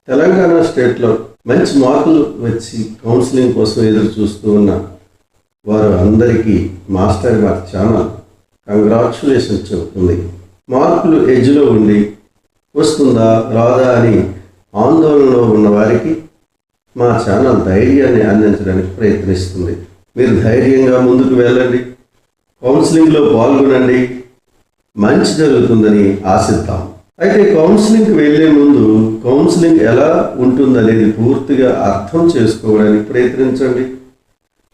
తెలంగాణ స్టేట్లో మంచి మార్కులు వచ్చి కౌన్సిలింగ్ కోసం ఎదురు చూస్తూ ఉన్న వారు అందరికీ మాస్టర్ మార్క్ ఛానల్ కంగ్రాచ్యులేషన్స్ చెబుతుంది. మార్కులు ఎడ్జ్లో ఉండి వస్తుందా రాదా అని ఆందోళనలో ఉన్న వారికి మా ఛానల్ ధైర్యాన్ని అందించడానికి ప్రయత్నిస్తుంది. మీరు ధైర్యంగా ముందుకు వెళ్ళండి, కౌన్సిలింగ్లో పాల్గొనండి, మంచి జరుగుతుందని ఆశిద్దాం. అయితే కౌన్సిలింగ్కి వెళ్ళే ముందు కౌన్సిలింగ్ ఎలా ఉంటుందనేది పూర్తిగా అర్థం చేసుకోవడానికి ప్రయత్నించండి.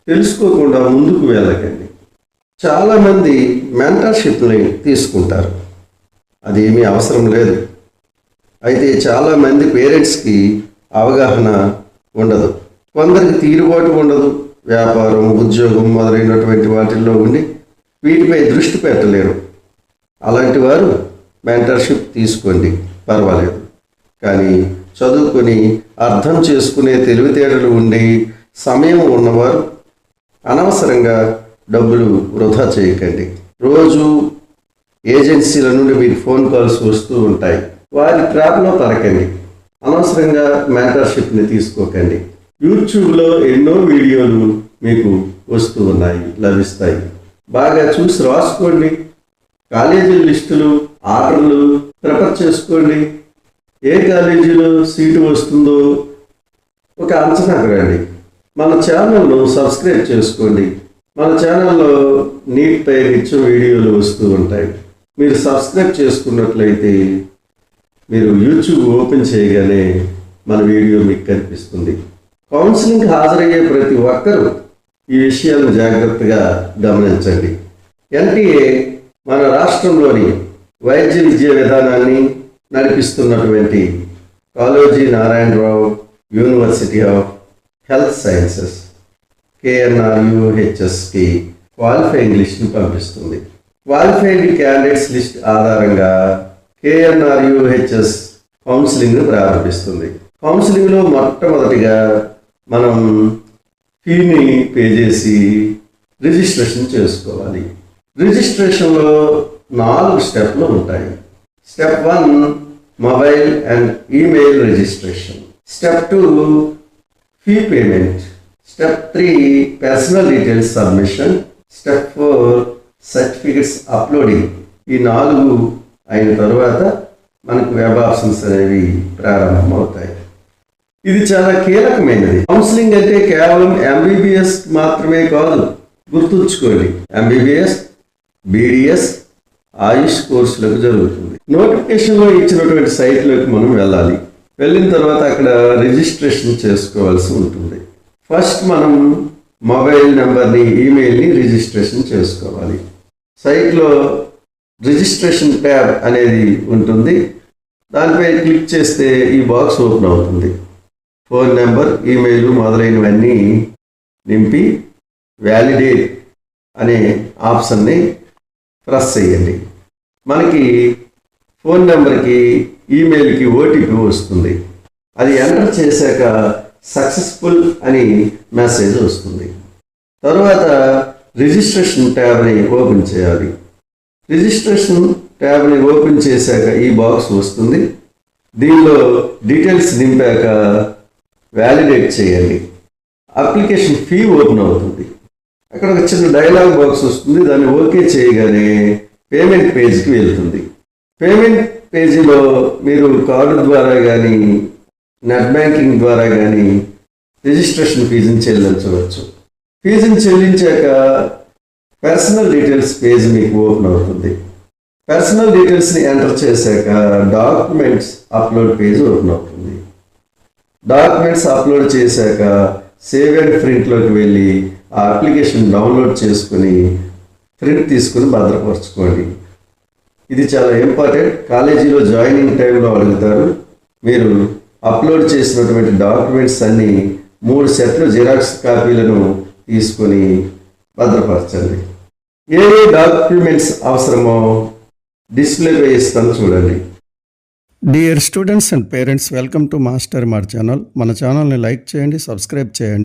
తెలుసుకోకుండా ముందుకు వెళ్ళకండి. చాలామంది మెంటర్షిప్ని తీసుకుంటారు, అదేమీ అవసరం లేదు. అయితే చాలామంది పేరెంట్స్కి అవగాహన ఉండదు, కొందరికి తీరుబాటు ఉండదు, వ్యాపారం ఉద్యోగం మొదలైనటువంటి వాటిల్లో ఉండి వీటిపై దృష్టి పెట్టలేరు. అలాంటి వారు మెంటర్షిప్ తీసుకోండి, పర్వాలేదు. కానీ చదువుకొని అర్థం చేసుకునే తెలివితేటలు ఉండి సమయం ఉన్నవారు అనవసరంగా డబ్బులు వృధా చేయకండి. రోజు ఏజెన్సీల నుండి మీకు ఫోన్ కాల్స్ వస్తూ ఉంటాయి, వారి ట్రాప్లో పడకండి. అనవసరంగా మెంటర్షిప్ని తీసుకోకండి. యూట్యూబ్లో ఎన్నో వీడియోలు మీకు వస్తూ ఉన్నాయి, లభిస్తాయి. బాగా చూసి రాసుకోండి. కాలేజీ లిస్టులు ఆర్డర్లు ప్రిపేర్ చేసుకోండి. ఏ కాలేజీలో సీటు వస్తుందో ఒక అంచనాకు రండి. మన ఛానల్ను సబ్స్క్రైబ్ చేసుకోండి. మన ఛానల్లో నీట్పై నిత్యం వీడియోలు వస్తూ ఉంటాయి. మీరు సబ్స్క్రైబ్ చేసుకున్నట్లయితే మీరు యూట్యూబ్ ఓపెన్ చేయగానే మన వీడియో మీకు కనిపిస్తుంది. కౌన్సిలింగ్ హాజరయ్యే ప్రతి ఒక్కరూ ఈ విషయాలను జాగ్రత్తగా గమనించండి. ఎన్టీఏ మన రాష్ట్రంలోని వైద్య విద్యా విధానాన్ని నడిపిస్తున్నటువంటి Kaloji Narayanarao university of health sciences KNRUHSకి క్వాలిఫైయింగ్ లిస్ట్ని పంపిస్తుంది. క్వాలిఫైడ్ క్యాండిడేట్స్ లిస్ట్ ఆధారంగా KNRUHS కౌన్సిలింగ్ను ప్రారంభిస్తుంది. కౌన్సిలింగ్లో మొట్టమొదటిగా మనం ఫీని పే చేసి రిజిస్ట్రేషన్ చేసుకోవాలి. రిజిస్ట్రేషన్లో 4 స్టెప్లు ఉంటాయి. Step 1 mobile and email registration. Step 2 fee payment. Step 3 personal details submission. Step 4 certificates uploading. ఈ 4 అయిన తర్వాత మనకు వెబ్ ఆప్షన్స్ అనేవి ప్రారంభమవుతాయి. ఇది చాలా కీలకమైనది. కౌన్సిలింగ్ అంటే కేవలం MBBS మాత్రమే కాదు, గుర్తుంచుకోండి. MBBS, BDS, ఆయుష్ కోర్సులకు జరుగుతుంది. నోటిఫికేషన్లో ఇచ్చినటువంటి సైట్లోకి మనం వెళ్ళాలి. వెళ్ళిన తర్వాత అక్కడ రిజిస్ట్రేషన్ చేసుకోవాల్సి ఉంటుంది. ఫస్ట్ మనం మొబైల్ నెంబర్ని ఈమెయిల్ని రిజిస్ట్రేషన్ చేసుకోవాలి. సైట్లో రిజిస్ట్రేషన్ ట్యాబ్ అనేది ఉంటుంది, దానిపై క్లిక్ చేస్తే ఈ బాక్స్ ఓపెన్ అవుతుంది. ఫోన్ నెంబర్, ఈమెయిల్ మొదలైనవన్నీ నింపి వ్యాలిడేట్ అనే ఆప్షన్ని ప్రెస్ చేయండి. మనకి ఫోన్ నెంబర్కి ఈమెయిల్కి OTP వస్తుంది. అది ఎంటర్ చేశాక సక్సెస్ఫుల్ అని మెసేజ్ వస్తుంది. తర్వాత రిజిస్ట్రేషన్ ట్యాబ్ని ఓపెన్ చేయాలి. రిజిస్ట్రేషన్ ట్యాబ్ని ఓపెన్ చేశాక ఈ బాక్స్ వస్తుంది. దీనిలో డీటెయిల్స్ నింపాక వ్యాలిడేట్ చేయండి. అప్లికేషన్ ఫీ ఓపెన్ అవుతుంది. అక్కడ ఒక చిన్న డైలాగ్ బాక్స్ వస్తుంది, దాన్ని ఓకే చేయగానే పేమెంట్ పేజ్కి వెళ్తుంది. పేమెంట్ పేజీలో మీరు కార్డు ద్వారా కానీ నెట్ బ్యాంకింగ్ ద్వారా కానీ రిజిస్ట్రేషన్ ఫీజుని చెల్లించవచ్చు. ఫీజుని చెల్లించాక పర్సనల్ డీటెయిల్స్ పేజ్ మీకు ఓపెన్ అవుతుంది. పర్సనల్ డీటెయిల్స్ని ఎంటర్ చేశాక డాక్యుమెంట్స్ అప్లోడ్ పేజ్ ఓపెన్ అవుతుంది. డాక్యుమెంట్స్ అప్లోడ్ చేశాక సేవ్ అండ్ ప్రింట్లోకి వెళ్ళి ఆ అప్లికేషన్ డౌన్లోడ్ చేసుకుని ప్రింట్ తీసుకుని భద్రపరచుకోండి. ఇది చాలా ఇంపార్టెంట్. కాలేజీలో జాయినింగ్ టైంలో అడుగుతారు. మీరు అప్లోడ్ చేసినటువంటి డాక్యుమెంట్స్ అన్నీ 3 సెట్లు జిరాక్స్ కాపీలను తీసుకొని భద్రపరచండి. ఏ డాక్యుమెంట్స్ అవసరమో డిస్ప్లేపై ఇస్తాను చూడండి. Dear students and parents, welcome to master mark channel. మన ఛానల్ని లైక్ చేయండి, సబ్స్క్రైబ్ చేయండి.